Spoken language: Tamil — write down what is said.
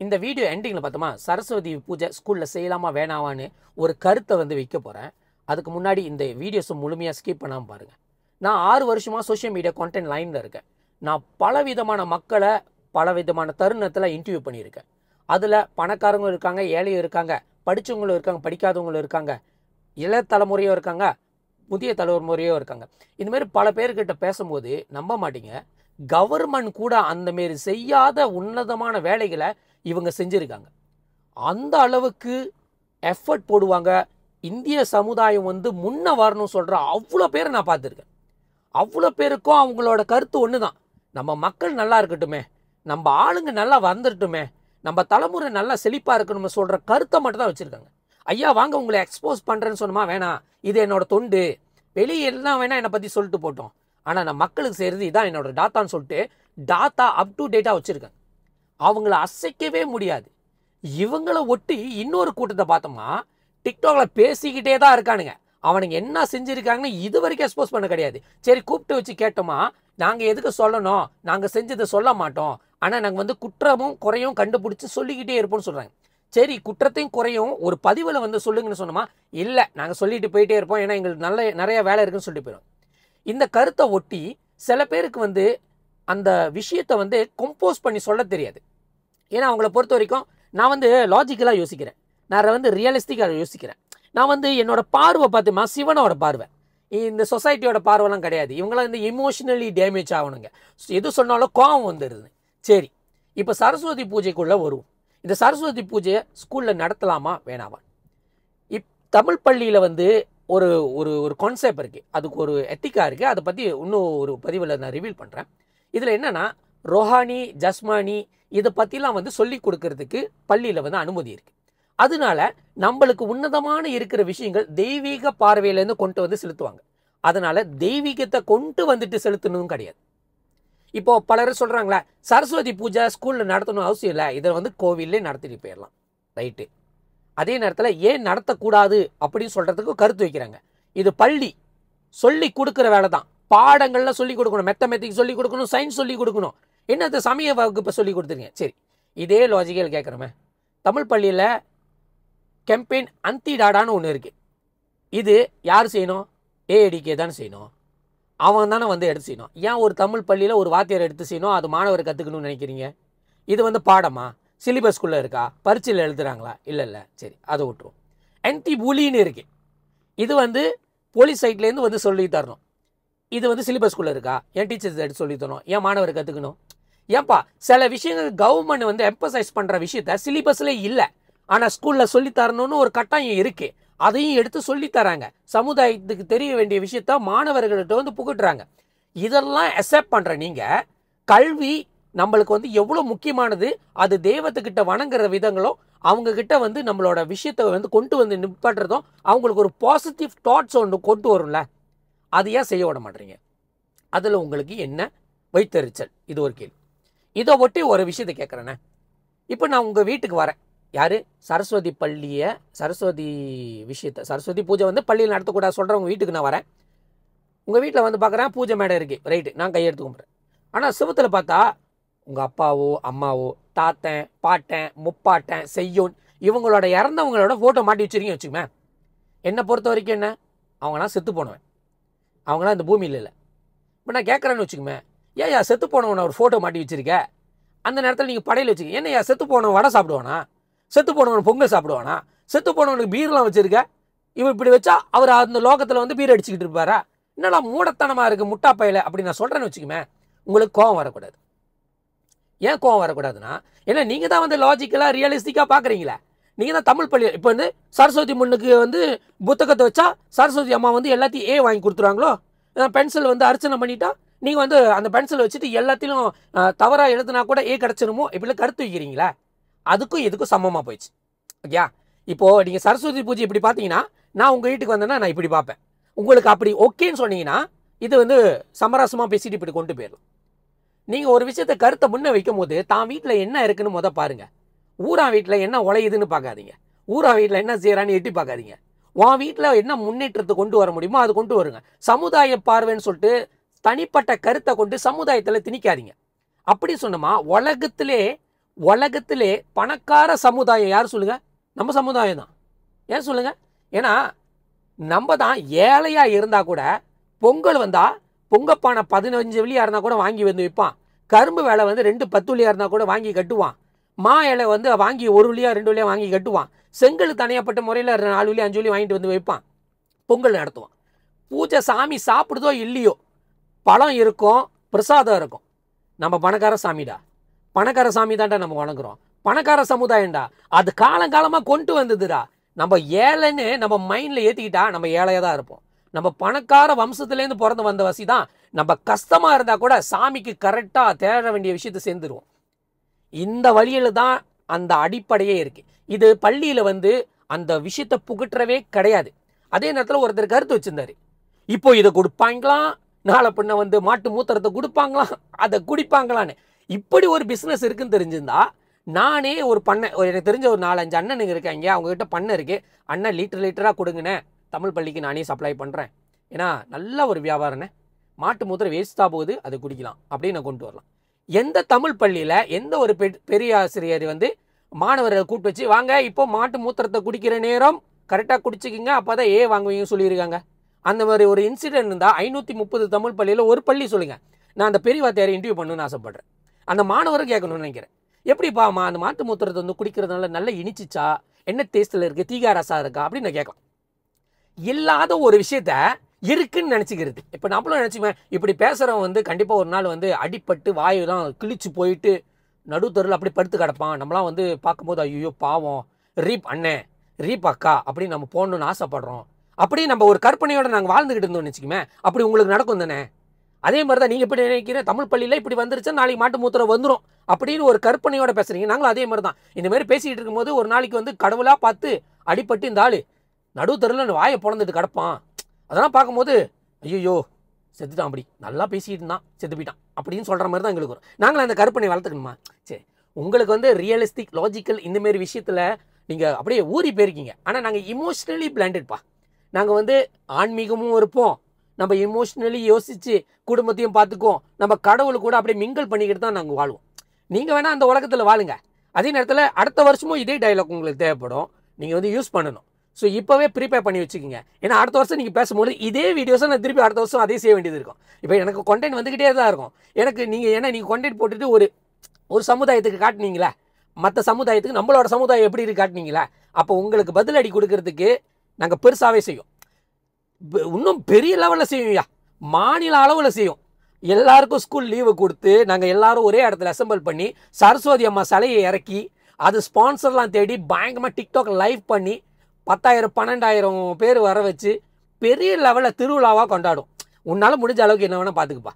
இந்த வீடியோ எண்டிங்கில் பார்த்தோமா சரஸ்வதி பூஜை ஸ்கூலில் செய்யலாமா வேணாமான்னு ஒரு கருத்தை வந்து வைக்க போகிறேன். அதுக்கு முன்னாடி இந்த வீடியோஸை முழுமையாக ஸ்கிப் பண்ணாமல் பாருங்கள். நான் 6 வருஷமாக சோஷியல் மீடியா கான்டென்ட் லைனில் இருக்கேன். நான் பலவிதமான மக்களை பலவிதமான தருணத்தில் இன்டர்வியூ பண்ணியிருக்கேன். அதில் பணக்காரங்களும் இருக்காங்க, ஏழையும் இருக்காங்க, படித்தவங்களும் இருக்காங்க, படிக்காதவங்களும் இருக்காங்க, இளைய தலைமுறையும் இருக்காங்க, புதிய தலைமுறையும் இருக்காங்க. இந்தமாரி பல பேர்கிட்ட பேசும்போது நம்ப மாட்டீங்க, கவர்மெண்ட் கூட அந்தமாரி செய்யாத உன்னதமான வேலைகளை இவங்க செஞ்சுருக்காங்க. அந்த அளவுக்கு எஃபர்ட் போடுவாங்க. இந்திய சமுதாயம் வந்து முன்ன வரணும் சொல்கிற அவ்வளோ பேரை நான் பார்த்துருக்கேன். அவ்வளோ பேருக்கும் அவங்களோட கருத்து ஒன்று தான், நம்ம மக்கள் நல்லா இருக்கட்டுமே, நம்ம ஆளுங்க நல்லா வந்துடட்டுமே, நம்ம தலைமுறை நல்லா செழிப்பாக இருக்கணும்னு சொல்கிற கருத்தை மட்டும் தான் வச்சுருக்காங்க. ஐயா வாங்க உங்களை எக்ஸ்போஸ் பண்ணுறேன்னு சொன்னோமா, வேணாம் இது என்னோட தொண்டு, வெளியே எல்லாம் வேணால் என்னை பற்றி சொல்லிட்டு போட்டோம், ஆனால் நான் மக்களுக்கு செய்கிறது இதான் என்னோட டாட்டான்னு சொல்லிட்டு டாட்டா அப் டு டேட்டாக வச்சுருக்காங்க. அவங்கள அசைக்கவே முடியாது. இவங்கள ஒட்டி இன்னொரு கூட்டத்தை பார்த்தோமா, டிக்டாக்ல பேசிக்கிட்டே தான் இருக்கானுங்க. அவனுங்க என்ன செஞ்சுருக்காங்கன்னு இது வரைக்கும் எக்ஸ்போஸ் பண்ண கிடையாது. சரி கூப்பிட்டு வச்சு கேட்டோமா, நாங்கள் எதுக்கு சொல்லணும், நாங்கள் செஞ்சதை சொல்ல மாட்டோம், ஆனால் நாங்கள் வந்து குற்றமும் குறையும் கண்டுபிடிச்சி சொல்லிக்கிட்டே இருப்போம்னு சொல்கிறாங்க. சரி குற்றத்தையும் குறையும் ஒரு பதிவில் வந்து சொல்லுங்கன்னு சொன்னோமா, இல்லை நாங்கள் சொல்லிட்டு போயிட்டே இருப்போம், ஏன்னா எங்களுக்கு நிறைய வேலை இருக்குன்னு சொல்லிட்டு போயிடும். இந்த கருத்தை ஒட்டி சில பேருக்கு வந்து அந்த விஷயத்தை வந்து கம்போஸ் பண்ணி சொல்ல தெரியாது. ஏன்னா அவங்கள பொறுத்த வரைக்கும் நான் வந்து லாஜிக்கலாக யோசிக்கிறேன், நான் வந்து ரியலிஸ்டிக்காக யோசிக்கிறேன். நான் வந்து என்னோட பார்வை பார்த்துமா சிவனோட பார்வை, இந்த சொசைட்டியோட பார்வைலாம் கிடையாது. இவங்களாம் வந்து இமோஷனலி டேமேஜ் ஆகணுங்க. எது சொன்னாலும் கோவம் வந்துடுது. சரி இப்போ சரஸ்வதி பூஜைக்குள்ளே வருவோம். இந்த சரஸ்வதி பூஜையை ஸ்கூலில் நடத்தலாமா வேணாமா? தமிழ் பள்ளியில் வந்து ஒரு ஒரு ஒரு கான்செப்ட் இருக்குது, அதுக்கு ஒரு எத்திக்காக இருக்குது. அதை பற்றி இன்னும் ஒரு பதிவில் நான் ரிவீல் பண்ணுறேன். இதில் என்னென்னா ரோஹானி ஜஸ்மானி இதை பற்றிலாம் வந்து சொல்லி கொடுக்கறதுக்கு பள்ளியில் வந்து அனுமதி இருக்குது. அதனால நம்மளுக்கு உன்னதமான இருக்கிற விஷயங்கள் தெய்வீக பார்வையிலேருந்து கொண்டு வந்து செலுத்துவாங்க. அதனால தெய்வீகத்தை கொண்டு வந்துட்டு செலுத்தணும் கிடையாது. இப்போ பலரும் சொல்கிறாங்களே சரஸ்வதி பூஜை ஸ்கூலில் நடத்தணும் அவசியம் இல்லை, இதை வந்து கோவிலே நடத்திட்டு போயிடலாம். ரைட்டு. அதே நேரத்தில் ஏன் நடத்தக்கூடாது அப்படின்னு சொல்கிறதுக்கு கருத்து வைக்கிறாங்க. இது பள்ளி சொல்லி கொடுக்குற வேலை தான். பாடங்கள்லாம் சொல்லிக் கொடுக்கணும், மெத்தமெட்டிக்ஸ் சொல்லிக் கொடுக்கணும், சயின்ஸ் சொல்லிக் கொடுக்கணும். என்னது சமய வகுப்பை சொல்லி கொடுத்துருங்க. சரி இதே லாஜிக்கல் கேட்குறோமே, தமிழ் பள்ளியில் கேம்பெயின் அந்திடாடான்னு ஒன்று இருக்குது. இது யார் செய்யணும்? ஏஐடிகே தானே செய்யணும். அவன் தானே வந்து எடுத்து செய்யணும். ஏன் ஒரு தமிழ் பள்ளியில் ஒரு வாத்தியார் எடுத்து செய்யணும், அது மாணவர் கற்றுக்கணும்னு நினைக்கிறீங்க? இது வந்து பாடமா, சிலிபஸ்குள்ளே இருக்கா, பரீட்சையில் எழுதுறாங்களா? இல்லை. சரி அதை விட்டுரும். ஆன்டி புலின்னு இருக்குது. இது வந்து போலீஸ் சைட்லேருந்து வந்து சொல்லி தரணும். இது வந்து சிலிபஸ்குள்ளே இருக்கா? என் டீச்சர்ஸ் எடுத்து சொல்லி தரணும், ஏன் மாணவர் கற்றுக்கணும்? ஏன்பா சில விஷயங்கள் கவர்மெண்ட் வந்து எம்பசைஸ் பண்ணுற விஷயத்த சிலிபஸ்லேயே இல்லை, ஆனால் ஸ்கூலில் சொல்லித்தரணும்னு ஒரு கட்டாயம் இருக்குது. அதையும் எடுத்து சொல்லித்தராங்க. சமுதாயத்துக்கு தெரிய வேண்டிய விஷயத்த மாணவர்கள்ட்ட வந்து புகட்டுறாங்க. இதெல்லாம் அக்செப்ட் பண்ணுற நீங்கள், கல்வி நம்மளுக்கு வந்து எவ்வளோ முக்கியமானது, அது தெய்வத்துக்கிட்ட வணங்குற விதங்களும் அவங்கக்கிட்ட வந்து நம்மளோட விஷயத்தை வந்து கொண்டு வந்து நிப்பாட்டுறதும் அவங்களுக்கு ஒரு பாசிட்டிவ் தாட்ஸ் ஒன்று கொண்டு வரும்ல, அது ஏன் செய்ய விட மாட்டேறீங்க? அதில் உங்களுக்கு என்ன வைத்தறிச்சல்? இது ஒரு கேள்வி. இதை ஒட்டி ஒரு விஷயத்தை கேட்குறேண்ணே. இப்போ நான் உங்கள் வீட்டுக்கு வரேன். யார்? சரஸ்வதி பள்ளியை சரஸ்வதி விஷயத்தை சரஸ்வதி பூஜை வந்து பள்ளியில் நடத்தக்கூடாது சொல்கிறவங்க வீட்டுக்கு நான் வரேன். உங்கள் வீட்டில் வந்து பார்க்குறேன் பூஜை மேடை இருக்குது. ரைட்டு, நான் கையெடுத்து கும்பிட்றேன். ஆனால் சிவத்தில் பார்த்தா உங்கள் அப்பாவோ அம்மாவோ தாத்தன் பாட்டன் முப்பாட்டன் செய்யோன் இவங்களோட இறந்தவங்களோட ஃபோட்டோ மாட்டி வச்சுருக்கீங்க வச்சுக்கோமே. என்னை பொறுத்த வரைக்கும் என்ன, அவங்களாம் செத்து போனவன், அவங்களாம் இந்த பூமியில் இல்லை. இப்போ நான் கேட்குறேன்னு வச்சுக்கோமே, ஏன் செத்து போனவனை ஒரு ஃபோட்டோ மாட்டி வச்சுருக்க? அந்த நேரத்தில் நீங்கள் படையில் வச்சுக்க, என்ன செத்து போனவன் வடை சாப்பிடுவானா, செத்து போனவன் பொங்கல் சாப்பிடுவானா, செத்து போனவனுக்கு பீர்லாம் வச்சுருக்க? இவன் இப்படி வச்சா அவர் அந்த லோகத்தில் வந்து பீர் அடிச்சுக்கிட்டு இருப்பாரா? என்னடா மூடத்தனமாக இருக்குது முட்டா பையில அப்படி நான் சொல்கிறேன்னு வச்சுக்கோமே. உங்களுக்கு கோவம் வரக்கூடாது. ஏன் கோவம் வரக்கூடாதுன்னா, ஏன்னா நீங்கள் தான் வந்து லாஜிக்கலாக ரியலிஸ்டிக்காக பார்க்குறீங்களே. நீங்கள் தான் தமிழ் பள்ளி இப்போ வந்து சரஸ்வதி முன்னுக்கு வந்து புத்தகத்தை வச்சா சரஸ்வதி அம்மா வந்து எல்லாத்தையும் ஏ வாங்கி கொடுத்துருவாங்களோ, பென்சில் வந்து அர்ச்சனை பண்ணிட்டா நீங்கள் வந்து அந்த பென்சில் வச்சுட்டு எல்லாத்தையும் தவறாக எழுதுனா கூட ஏ கிடச்சிருமோ இப்படிலாம் கருத்து வைக்கிறீங்களா? அதுக்கும் இதுக்கும் சமமாக போயிடுச்சு. ஓகே, இப்போது நீங்கள் சரஸ்வதி பூஜை இப்படி பார்த்தீங்கன்னா, நான் உங்கள் வீட்டுக்கு வந்தேன்னா நான் இப்படி பார்ப்பேன். உங்களுக்கு அப்படி ஓகேன்னு சொன்னீங்கன்னா இது வந்து சமரசமாக பேசிட்டு இப்படி கொண்டு போயிடலாம். நீங்கள் ஒரு விஷயத்தை கருத்தை முன்ன வைக்கும் போது தான் வீட்டில் என்ன இருக்குன்னு பாருங்கள். ஊரா வீட்டில் என்ன உழையுதுன்னு பார்க்காதீங்க, ஊரா வீட்டில் என்ன செய்கிறான்னு எட்டி பார்க்காதீங்க. உன் வீட்டில் என்ன முன்னேற்றத்தை கொண்டு வர முடியுமோ அது கொண்டு வருங்க. சமுதாய பார்வைன்னு சொல்லிட்டு தனிப்பட்ட கருத்தை கொண்டு சமுதாயத்தில் திணிக்காதீங்க. அப்படி சொன்னோமா உலகத்திலே உலகத்திலே பணக்கார சமுதாயம் யார் சொல்லுங்க? நம்ம சமுதாயம் தான். ஏன் சொல்லுங்க? ஏன்னா நம்ம தான் ஏழையா இருந்தா கூட பொங்கல் வந்தா பொங்கப்பானை 15 வெள்ளியா இருந்தா கூட வாங்கி வந்து விற்பான். கரும்பு வேலை வந்து 2 10 வெள்ளியா இருந்தா கூட வாங்கி கட்டுவான். மா இலை வந்து வாங்கி 1 வெள்ளியா 2 வெள்ளியா வாங்கி கட்டுவான். செங்கல் தனியாப்பட்ட முறையில் 4 வெள்ளி 5 வெள்ளி வாங்கிட்டு வந்து வைப்பான். பொங்கல் நடத்துவான். பூஜை சாமி சாப்பிடுதோ இல்லையோ பழம் இருக்கும், பிரசாதம் இருக்கும். நம்ம பணக்கார சாமிடா, பணக்கார சாமி தான்டா நம்ம வணங்குறோம். பணக்கார சமுதாயம்டா, அது காலங்காலமாக கொண்டு வந்ததுடா. நம்ம ஏழைன்னு நம்ம மைண்டில் ஏற்றிக்கிட்டா நம்ம ஏழையாக தான் இருப்போம். நம்ம பணக்கார வம்சத்துலேருந்து பிறந்து வந்த வசி தான். நம்ம கஷ்டமாக இருந்தால் கூட சாமிக்கு கரெக்டாக தேட வேண்டிய விஷயத்தை சேர்ந்துருவோம். இந்த வழியில் தான் அந்த அடிப்படையே இருக்கு. இது பள்ளியில் வந்து அந்த விஷயத்தை புகற்றவே கிடையாது. அதே நேரத்தில் ஒருத்தர் கருத்து வச்சிருந்தாரு, இப்போ இதை கொடுப்பாங்களாம், நாளை பின்ன வந்து மாட்டு மூத்திரத்தை கொடுப்பாங்களாம், அதை குடிப்பாங்களான்னு. இப்படி ஒரு பிஸ்னஸ் இருக்குன்னு தெரிஞ்சிருந்தா நானே ஒரு பண்ணை, எனக்கு தெரிஞ்ச ஒரு 4-5 அண்ணனுங்க இருக்காங்க, அவங்ககிட்ட பண்ணை இருக்கு. அண்ணன் லிட்டராக கொடுங்கண்ணே, தமிழ் பள்ளிக்கு நானே சப்ளை பண்ணுறேன், ஏன்னா நல்ல ஒரு வியாபாரண்ணே, மாட்டு மூத்திரம் வேஸ்ட்டாக போகுது, அதை குடிக்கலாம் அப்படின்னு நான் கொண்டு வரலாம். எந்த தமிழ் பள்ளியில் எந்த ஒரு பெரிய ஆசிரியர் வந்து மாணவர்கள் கூப்பிட்டு வச்சு வாங்க இப்போ மாட்டு மூத்திரத்தை குடிக்கிற நேரம் கரெக்டாக குடிச்சிக்கிங்க அப்போ தான் வாங்குவீங்க சொல்லியிருக்காங்க? அந்த மாதிரி ஒரு இன்சிடென்ட் இருந்தால் 530 தமிழ் பள்ளியில் ஒரு பள்ளி சொல்லுங்கள். நான் அந்த பெரிய வார்த்தையாரை இன்டர்வியூ பண்ணணும்னு ஆசைப்படுறேன். அந்த மாணவரும் கேட்கணும்னு நினைக்கிறேன். எப்படிப்பா அந்த மாட்டு மூத்திரத்தை வந்து குடிக்கிறதுனால நல்ல இனிச்சிச்சா, என்ன டேஸ்ட்டில் இருக்குது, தீகா ரசா இருக்கா அப்படின்னு நான் கேட்கலாம். இல்லாத ஒரு விஷயத்த இருக்குன்னு நினச்சிக்கிறது. இப்போ நம்மளும் நினச்சிக்குவேன், இப்படி பேசுகிறவன் வந்து கண்டிப்பாக ஒரு நாள் வந்து அடிப்பட்டு வாயெல்லாம் கிழிச்சு போயிட்டு நடுத்தருள் அப்படி படுத்து கிடப்பான். நம்மளாம் வந்து பார்க்கும்போது ஐயோ பாவம், ரீப் அண்ணே ரீப் அக்கா அப்படின்னு நம்ம போகணுன்னு ஆசைப்படுறோம். அப்படி நம்ம ஒரு கற்பனையோட நாங்கள் வாழ்ந்துக்கிட்டு இருந்தோம்னு வச்சுக்குமே, அப்படி உங்களுக்கு நடக்கும் தானே? அதே மாதிரி தான் நீங்கள் எப்படி நினைக்கிற, தமிழ் பள்ளியில் இப்படி வந்துருச்சா நாளைக்கு மாட்டு மூத்திரம் வந்துடும் அப்படின்னு ஒரு கற்பனையோட பேசுகிறீங்க. நாங்களும் அதே மாதிரி தான். இந்த மாதிரி பேசிக்கிட்டு இருக்கும்போது ஒரு நாளைக்கு வந்து கடவுளாக பார்த்து அடிப்பட்டு இந்த ஆள் நடுத்தருள் வாயை பொழந்துட்டு கிடப்பான். அதெல்லாம் பார்க்கும்போது ஐயோ செத்துட்டான், அப்படி நல்லா பேசிக்கிட்டு இருந்தான் செத்து போயிட்டான் அப்படின்னு சொல்கிற மாதிரி தான் எங்களுக்கு வரும். நாங்களும் அந்த கற்பனை வளர்த்துக்கணுமா? சரி, உங்களுக்கு வந்து ரியலிஸ்டிக் லாஜிக்கல் இந்தமாரி விஷயத்தில் நீங்கள் அப்படியே ஊறி போயிருக்கீங்க. ஆனால் நாங்கள் இமோஷ்னலி பிளாண்டட்ப்பா. நாங்கள் வந்து ஆன்மீகமும் இருப்போம், நம்ம இமோஷ்னலி யோசித்து குடும்பத்தையும் பார்த்துக்குவோம், நம்ம கடவுள் கூட அப்படியே மிங்கல் பண்ணிக்கிட்டு தான் நாங்கள் வாழ்வோம். நீங்கள் வேணால் அந்த உலகத்தில் வாழுங்க. அதே நேரத்தில் அடுத்த வருஷமும் இதே டைலாக் உங்களுக்கு தேவைப்படும், நீங்கள் வந்து யூஸ் பண்ணணும். ஸோ இப்போவே ப்ரிப்பேர் பண்ணி வச்சுக்கோங்க. ஏன்னா அடுத்த வருஷம் நீங்கள் பேசும்போது இதே வீடியோஸை நான் திருப்பி அடுத்த வருஷம் அதே செய்ய வேண்டியது இருக்கும். இப்போ எனக்கு கண்டென்ட் வந்துக்கிட்டே தான் இருக்கும். எனக்கு நீங்கள் கண்டென்ட் போட்டுட்டு ஒரு சமுதாயத்துக்கு காட்டினீங்களா, மற்ற சமுதாயத்துக்கு நம்மளோட சமுதாயம் எப்படி இருக்கு காட்டினீங்களா, அப்போ உங்களுக்கு பதிலடி கொடுக்கறதுக்கு நாங்கள் பெருசாகவே செய்யும். இன்னும் பெரிய லெவலில் செய்வோம்யா, மாநில அளவில் செய்யும். எல்லாருக்கும் ஸ்கூல் லீவு கொடுத்து நாங்கள் எல்லாரும் ஒரே இடத்துல அசம்பிள் பண்ணி சரஸ்வதி அம்மா சிலையை இறக்கி அது ஸ்பான்சர்லாம் தேடி பயங்கரமாக டிக்டாக் லைவ் பண்ணி 10,000 12,000 பேர் வர வச்சு பெரிய லெவலில் திருவிழாவாக கொண்டாடும். உன்னால் முடிஞ்ச அளவுக்கு என்ன வேணால் பார்த்துக்குப்பா.